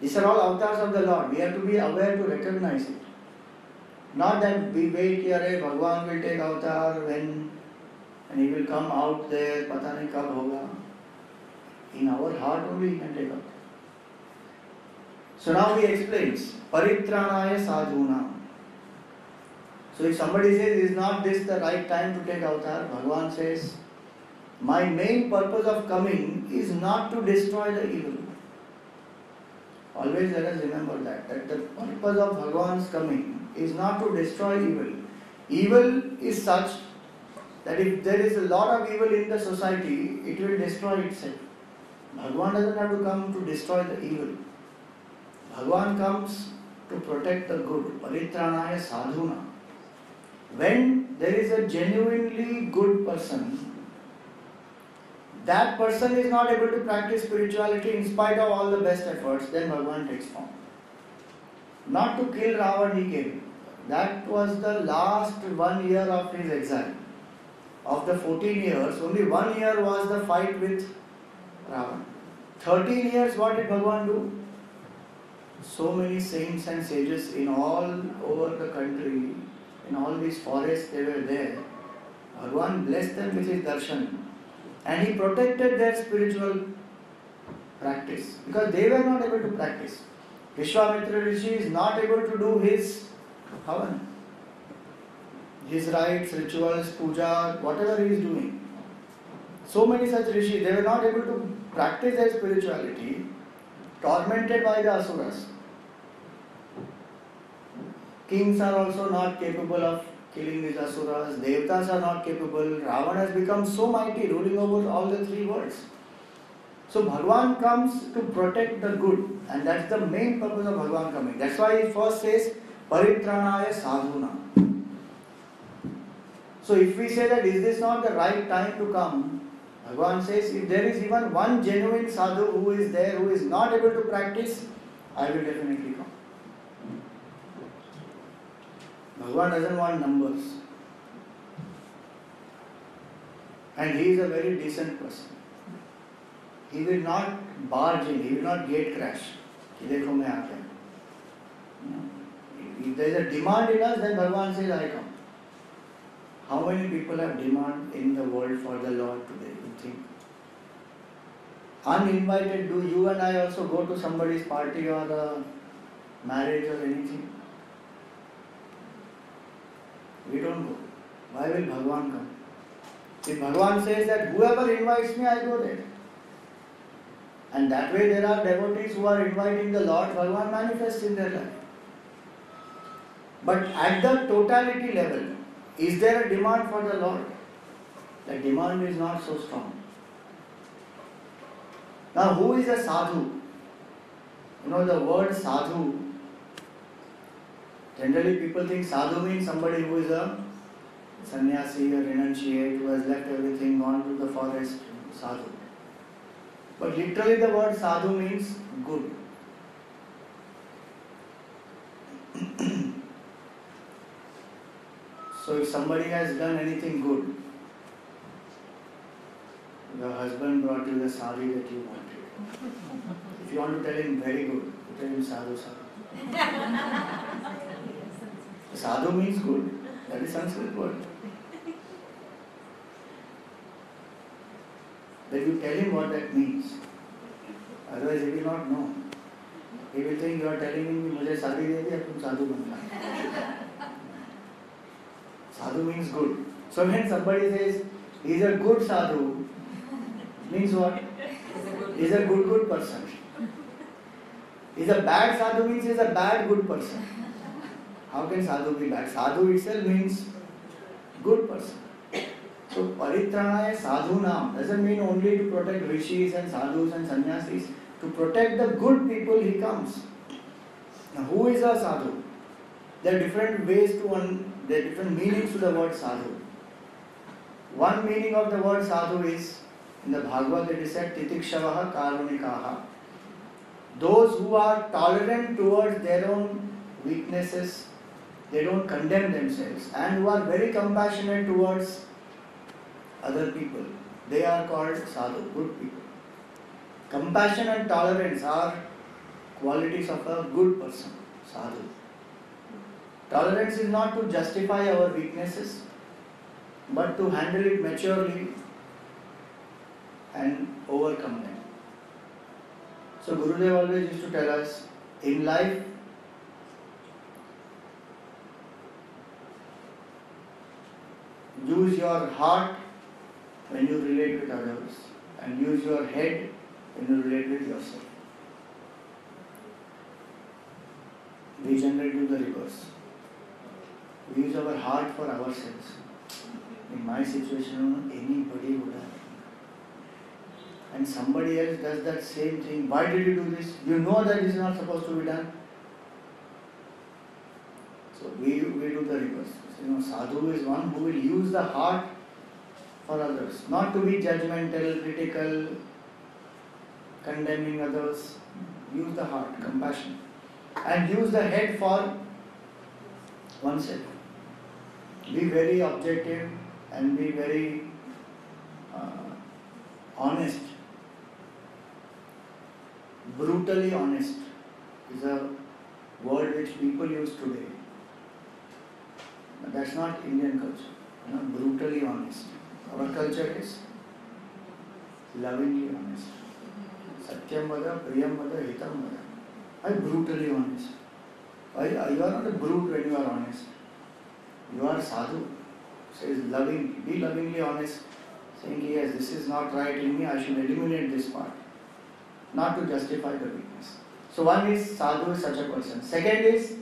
These are all avatars of the Lord. We have to be aware to recognize it. Not that we wait here, Bhagavan will take avatar when and he will come out there, pata nahi kab hoga. In our heart only he can take avatar. So now he explains, paritranaya sadhuna. So if somebody says, is not this the right time to take avatar? Bhagavan says, My main purpose of coming is not to destroy the evil. Always let us remember that the purpose of Bhagavan's coming is not to destroy evil. Evil is such that if there is a lot of evil in the society, it will destroy itself. Bhagavan doesn't have to come to destroy the evil. Bhagavan comes to protect the good. Paritranaya sadhuna. When there is a genuinely good person, that person is not able to practice spirituality in spite of all the best efforts, then Bhagavan takes form. Not to kill Ravan he came. That was the last 1 year of his exile. Of the 14 years, only 1 year was the fight with Ravan. 13 years, what did Bhagavan do? So many saints and sages in all over the country, in all these forests, they were there. Bhagavan blessed them with his darshan. And he protected their spiritual practice because they were not able to practice. Vishwamitra Rishi is not able to do his havan, his rites, rituals, puja, whatever he is doing. So many such rishis, they were not able to practice their spirituality, tormented by the asuras. Kings are also not capable of killing these asuras, devatas are not capable. Ravan has become so mighty, ruling over all the three worlds. So Bhagavan comes to protect the good, and that's the main purpose of Bhagavan coming. That's why he first says, Paritranaya sadhuna. So if we say that is this not the right time to come, Bhagavan says, if there is even one genuine sadhu who is there, who is not able to practice, I will definitely come. Bhagavan doesn't want numbers. And he is a very decent person. He will not barge in, he will not gate crash. Dekho main aa gaya. If there is a demand in us, then Bhagavan says, I come. How many people have demand in the world for the Lord today, you think? Uninvited, do you and I also go to somebody's party or a marriage or anything? We don't go. Why will Bhagavan come? If Bhagavan says that whoever invites me, I go there. And that way there are devotees who are inviting the Lord, Bhagavan manifests in their life. But at the totality level, is there a demand for the Lord? The demand is not so strong. Now who is a sadhu? You know the word sadhu, generally people think sadhu means somebody who is a sannyasi or renunciate, who has left everything, gone to the forest, sadhu. But literally the word sadhu means good. So if somebody has done anything good, your husband brought you the sari that you wanted. If you want to tell him very good, you tell him sadhu sadhu. Sadhu means good. That is Sanskrit word. Then you tell him what that means. Otherwise he will not know. He will think you are telling him, मुझे शादी दे दी, अब तुम साधु बन जाओ. Sadhu means good. So when somebody says he is a good sadhu, means what? He is a good person. He is a bad sadhu means he is a bad good person. How can sadhu be bad? Sadhu itself means good person. So paritranaya sadhunam doesn't mean only to protect rishis and sadhus and sannyasis. To protect the good people he comes. Now who is a sadhu? There are different ways to there are different meanings to the word sadhu. One meaning of the word sadhu is, in the Bhagavad it is said, titikshavaha karunikaha. Those who are tolerant towards their own weaknesses, they don't condemn themselves, and who are very compassionate towards other people, they are called sadhu, good people. Compassion and tolerance are qualities of a good person, sadhu. Tolerance is not to justify our weaknesses, but to handle it maturely and overcome them. So Gurudev always used to tell us, in life, use your heart when you relate with others and use your head when you relate with yourself. We generally do the reverse. We use our heart for ourselves. In my situation, anybody would have. And somebody else does that same thing. Why did you do this? You know that this is not supposed to be done. So we do the reverse. Sadhu is one who will use the heart for others, not to be judgmental, critical, condemning others. Use the heart, compassion, and use the head for oneself. Be very objective and be very honest. Brutally honest is a word which people use today. But that's not Indian culture. Brutally honest. Our culture is lovingly honest. Satyam vada, priyam vada, hitam vada. I'm brutally honest. You are not a brute when you are honest. You are sadhu. Says loving, be lovingly honest, saying yes, this is not right in me, I should eliminate this part. Not to justify the weakness. So one is sadhu is such a person. Second is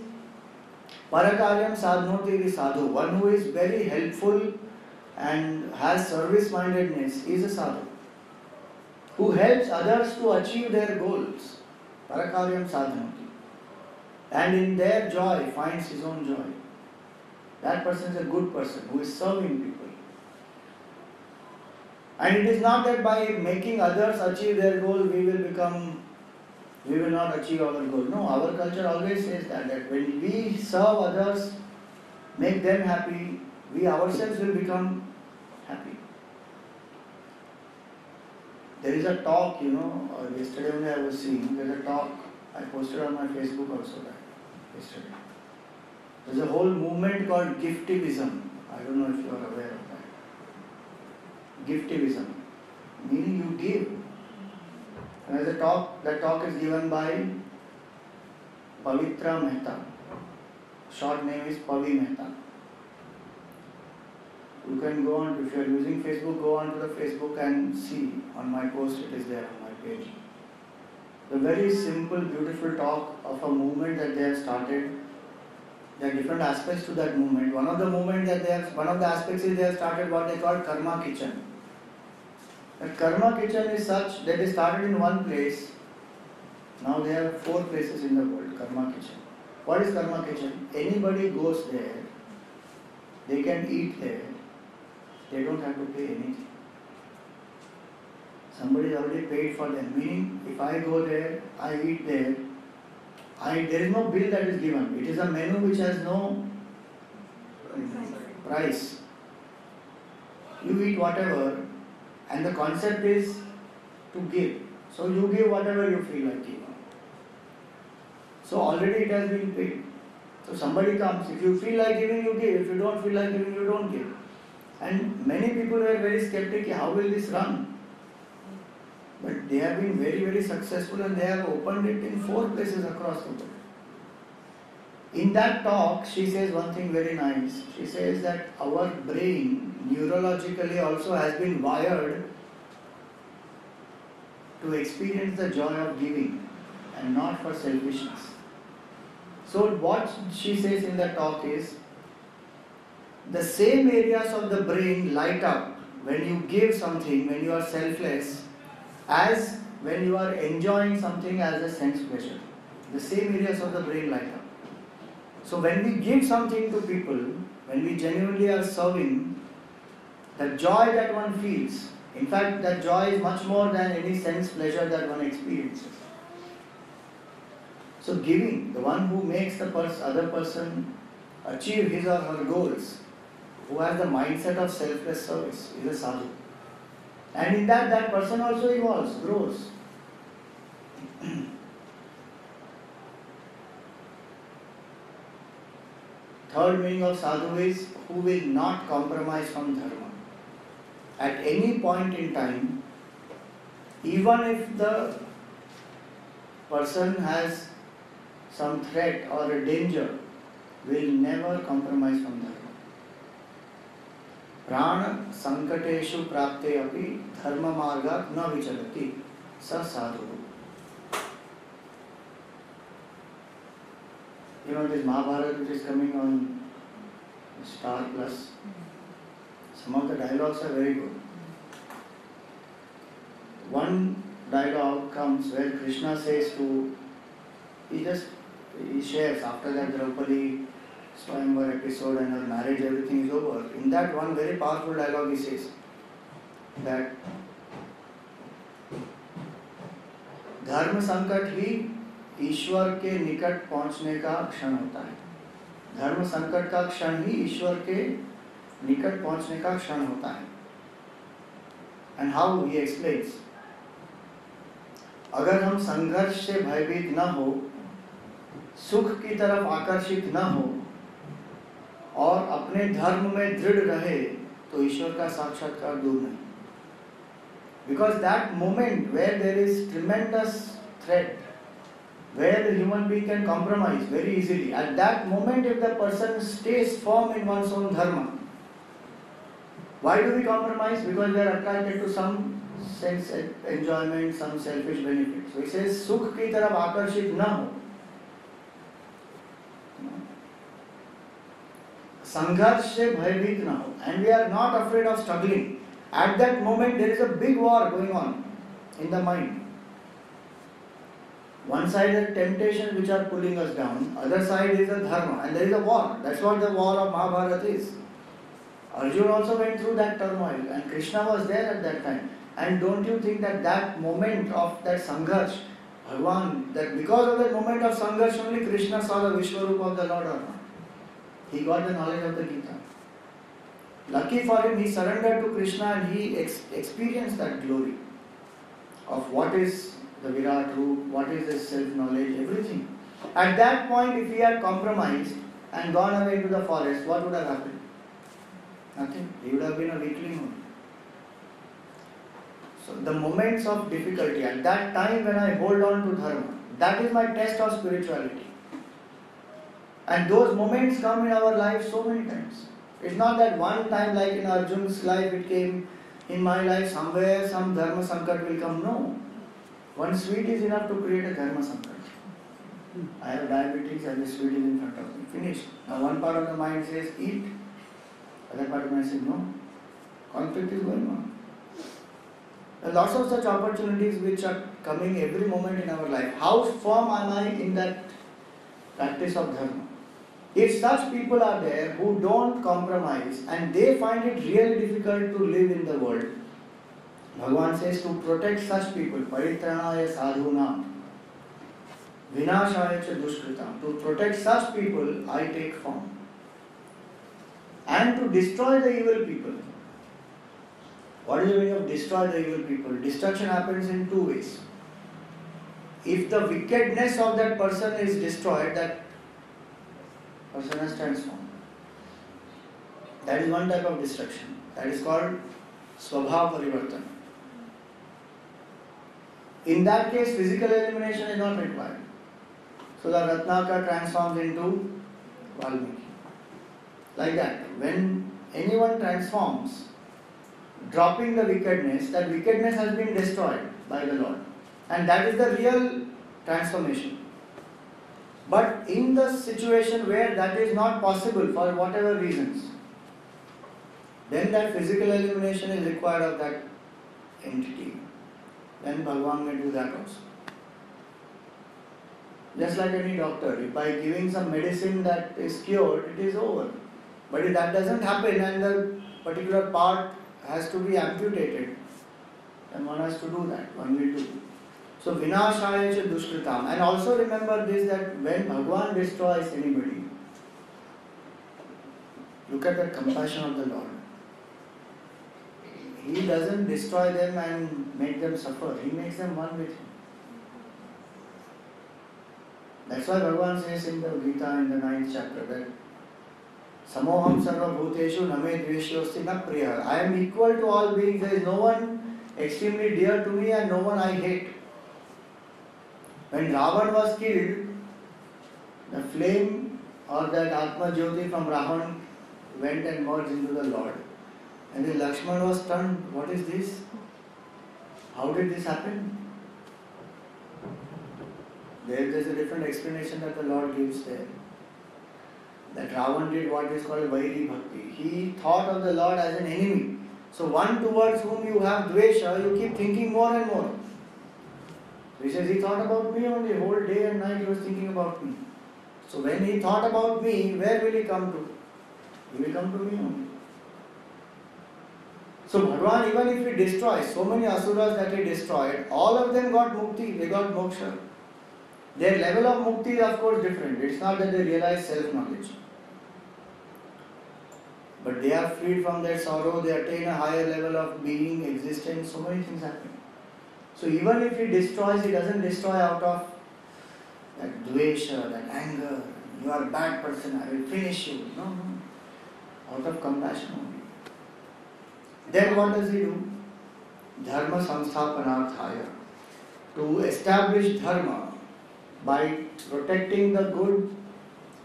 parakaryam sadhnoti sadhu. One who is very helpful and has service mindedness is a sadhu. Who helps others to achieve their goals. Parakaryam sadhnoti. And in their joy finds his own joy. That person is a good person who is serving people. And it is not that by making others achieve their goal we will not achieve our goal. No, our culture always says that when we serve others, make them happy, we ourselves will become happy. There is a talk, yesterday only I was seeing, there is a talk, I posted on my Facebook also yesterday. There is a whole movement called giftivism. I don't know if you are aware of that. Giftivism, meaning you give. And as a talk, that talk is given by Pavitra Mehta. Short name is Pavi Mehta. You can go on, if you are using Facebook, go on to the Facebook and see. On my post it is there on my page. The very simple, beautiful talk of a movement that they have started. There are different aspects to that movement. One of the aspects is they have started what they call Karma Kitchen. That Karma Kitchen is such that they started in one place. Now they have 4 places in the world, Karma Kitchen. What is Karma Kitchen? Anybody goes there, they can eat there, they don't have to pay anything. Somebody is already paid for them. Meaning, if I go there, I eat there, there is no bill that is given. It is a menu which has no price. You eat whatever, and the concept is to give. So you give whatever you feel like giving. So already it has been paid. So somebody comes, if you feel like giving, you give. If you don't feel like giving, you don't give. And many people were very skeptical, how will this run? But they have been very, very successful and they have opened it in 4 places across the world. In that talk, she says one thing very nice. She says that our brain neurologically also has been wired to experience the joy of giving and not for selfishness. So what she says in the talk is, the same areas of the brain light up when you give something, when you are selfless, as when you are enjoying something as a sense pleasure. The same areas of the brain light up. So when we give something to people, when we genuinely are serving, the joy that one feels, in fact that joy is much more than any sense pleasure that one experiences. So giving, the one who makes the other person achieve his or her goals, who has the mindset of selfless service, is a sadhu. And in that person also evolves, grows. Third meaning of sadhu is who will not compromise from dharma. At any point in time, even if the person has some threat or a danger, will never compromise from dharma. प्राण संकटेषु प्राप्ते अपि धर्म मार्गात् न विचलति स साधु. You know this Mahabharata which is coming on Star Plus. Some of the dialogues are very good. One dialogue comes where Krishna says to, he shares after that Draupadi Swayamvar episode and her marriage, everything is over. In that one very powerful dialogue he says that धर्म संकट ही ईश्वर के निकट पहुंचने का क्षण होता है. धर्म संकट का क्षण ही ईश्वर के निकट पहुंचने का क्षण होता है. And how he explains, अगर हम संघर्ष से भयभीत न हो, सुख की तरफ आकर्षित न हो और अपने धर्म में दृढ़ रहे तो ईश्वर का साक्षात्कार दूर नहीं. Because that moment where there is tremendous threat, where the human being can compromise very easily, at that moment if the person stays firm in one's own dharma, why do we compromise? Because we are attracted to some sense enjoyment, some selfish benefit. So he says, सुख की तरफ आकर्षित न हो, संघर्ष से भयभीत न हो, and we are not afraid of struggling. At that moment there is a big war going on in the mind. One side is temptations which are pulling us down, other side is the dharma, and there is a war. That's what the war of Mahabharata is. Arjuna also went through that turmoil and Krishna was there at that time. And don't you think that that moment of that sangharsh, Bhagavan, that because of that moment of sangharsh only Krishna saw the Vishwarupa of the Lord or not? He got the knowledge of the Gita. Lucky for him, he surrendered to Krishna and he experienced that glory of what is the Virat Roop, what is his self-knowledge, everything. At that point, if he had compromised and gone away into the forest, what would have happened? Nothing. He would have been a weakling only. So the moments of difficulty, at that time when I hold on to dharma, that is my test of spirituality. And those moments come in our life so many times. It's not that one time like in Arjun's life it came, in my life somewhere some dharma sankat will come. No. One sweet is enough to create a dharma sankat. I have diabetes and the sweet is in front of me. Finished. Now one part of the mind says eat, other part of the mind says no. Conflict is going on. There are lots of such opportunities which are coming every moment in our life. How firm am I in that practice of dharma? If such people are there who don't compromise and they find it really difficult to live in the world, Bhagavan says to protect such people, paritranaya sadhunam, vinashaya cha dushkritam, to protect such people I take form. And to destroy the evil people. What is the meaning of destroy the evil people? Destruction happens in two ways. If the wickedness of that person is destroyed, that person has transformed. That is one type of destruction. That is called Swabhav Parivartana. In that case, physical elimination is not required. So the Ratnakar transforms into Valmiki. Like that. When anyone transforms, dropping the wickedness, that wickedness has been destroyed by the Lord. And that is the real transformation. But in the situation where that is not possible for whatever reasons, then that physical elimination is required of that entity. Then Bhagavan may do that also. Just like any doctor, if by giving some medicine that is cured, it is over. But if that doesn't happen and the particular part has to be amputated, then one has to do that, one will do. So vinashaya cha dushkritam. And also remember this, that when Bhagavan destroys anybody, look at the compassion of the Lord. He doesn't destroy them and make them suffer. He makes them one with Him. That's why Bhagavan says in the Gita in the 9th chapter that Samoham sarva bhuteshu name dveshyosti na priya. I am equal to all beings. There is no one extremely dear to me and no one I hate. When Ravan was killed, the flame or that Atma Jyoti from Ravan went and merged into the Lord. And the Lakshman was stunned. What is this? How did this happen? There's a different explanation that the Lord gives there. That Ravan did what is called Vairi Bhakti. He thought of the Lord as an enemy. So one towards whom you have dvesha, you keep thinking more and more. He says, he thought about me only, whole day and night he was thinking about me. So when he thought about me, where will he come to? He will come to me only. So Bhagavan, even if he destroys so many asuras that he destroyed, all of them got mukti, they got moksha. Their level of mukti is of course different. It's not that they realize self-knowledge. But they are freed from their sorrow, they attain a higher level of being, existence, so many things happen. So even if he destroys, he doesn't destroy out of that dvesha, that anger, you are a bad person, I will finish you. No. Out of compassion only. Then what does he do? Dharma samsthapanarthaya. To establish dharma by protecting the good,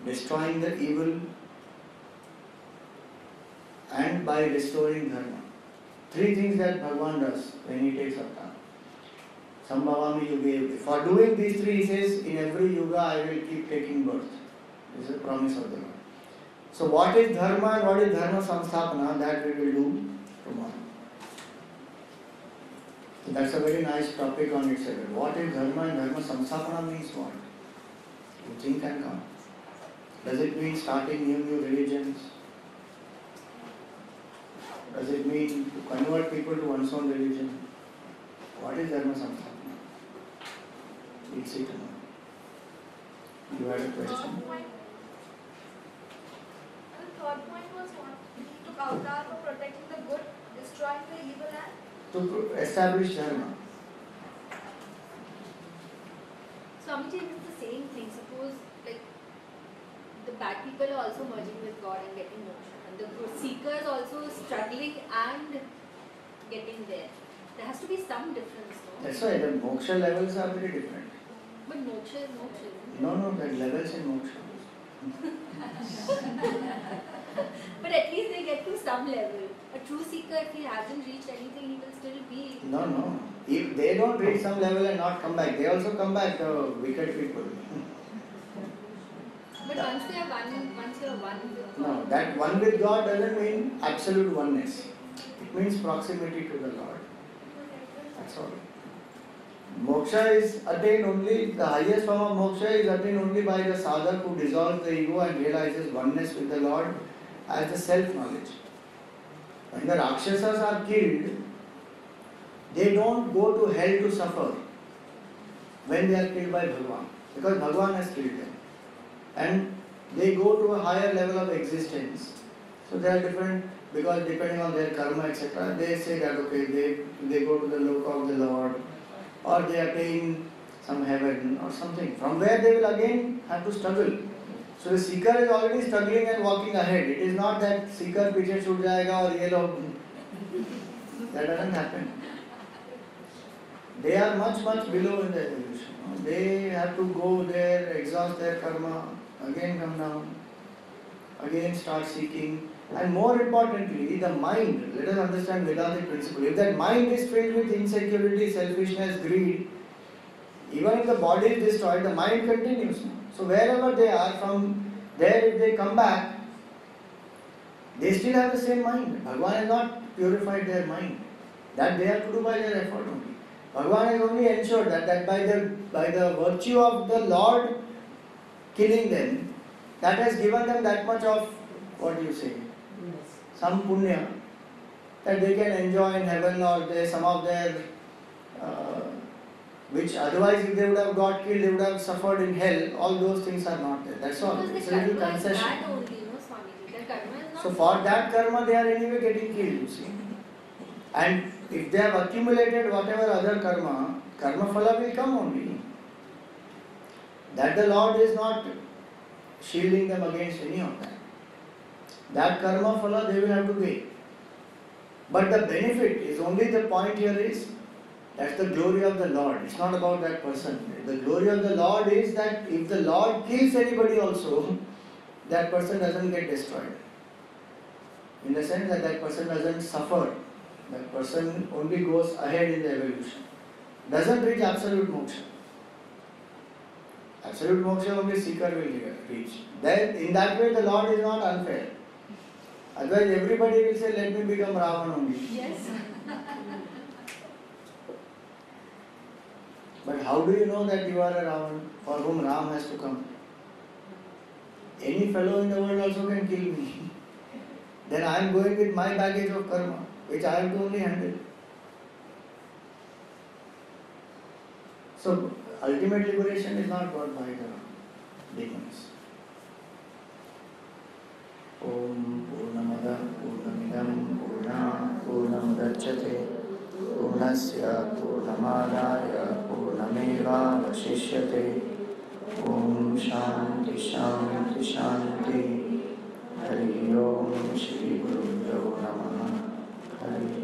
destroying the evil, and by restoring dharma. Three things that Bhagavan does when he takes avatar. Sambhavami yuge. For doing these three, he says, in every yuga I will keep taking birth. This is a promise of the Lord. So what is dharma and what is dharma samsthapana, that we will do tomorrow. So that's a very nice topic on itself. What is dharma and dharma samsthapana means what? You think and come. Does it mean starting new religions? Does it mean to convert people to one's own religion? What is dharma samsthapana? We'll see tomorrow. You had a question? The third point was what? He took avatar for protecting the good, destroying the evil and? To establish dharma. Swamiji, it's the same thing. Suppose like the bad people are also merging with God and getting moksha, and the good seekers also struggling and getting there. There has to be some difference, no? That's why the moksha levels are very different. But moksha is moksha, isn't it? No, the levels in moksha. But at least they get to some level. A true seeker, if he hasn't reached anything, he will still be. No. If they don't reach some level and not come back, they also come back, the wicked people. But once they are one, once you are one with God. No, that one with God doesn't mean absolute oneness. It means proximity to the Lord. That's all. Moksha is attained only, the highest form of moksha is attained only by the sadhak who dissolves the ego and realizes oneness with the Lord as the self-knowledge. When the Rakshasas are killed, they don't go to hell to suffer when they are killed by Bhagavan, because Bhagavan has killed them. And they go to a higher level of existence. So they are different, because depending on their karma, etc., they say that okay, they go to the loka of the Lord, or they attain some heaven or something, from where they will again have to struggle. So the seeker is already struggling and walking ahead. It is not that seeker piche chhut jayega or ye log. That doesn't happen. They are much below in the evolution. They have to go there, exhaust their karma, again come down, again start seeking. And more importantly, the mind, let us understand Vedantic principle. If that mind is filled with insecurity, selfishness, greed, even if the body is destroyed, the mind continues. So wherever they are, from there if they come back, they still have the same mind. Bhagavan has not purified their mind. That they have to do by their effort only. Bhagavan has only ensured that by the virtue of the Lord killing them, that has given them that much of, what do you say, some punya, that they can enjoy in heaven, or some of their, which otherwise if they would have got killed, they would have suffered in hell. All those things are not there. That's all. Because It's the a little karma is concession. that only, no, Swamiji. The karma is not. So for that karma, they are anyway getting killed, you see. And if they have accumulated whatever other karma phala will come only. That the Lord is not shielding them against any of that. That karma phala they will have to pay. But the benefit is only, the point here is, that's the glory of the Lord. It's not about that person. The glory of the Lord is that if the Lord kills anybody also, that person doesn't get destroyed. In the sense that that person doesn't suffer. That person only goes ahead in the evolution. Doesn't reach absolute moksha. Absolute moksha only seeker will reach. Then in that way the Lord is not unfair. Otherwise everybody will say, let me become Ravan only. Yes. But how do you know that you are a Ravan for whom Ram has to come? Any fellow in the world also can kill me. Then I am going with my baggage of karma, which I have to only handle. So, ultimate liberation is not got by the demons. Om Purnamada Purnamidam Purna Purnamudachyate Purnasya Purnamadaya Purnameva Vashishyate Om Shanti Shanti Shanti Hari Om Shri Guru Namaha Hari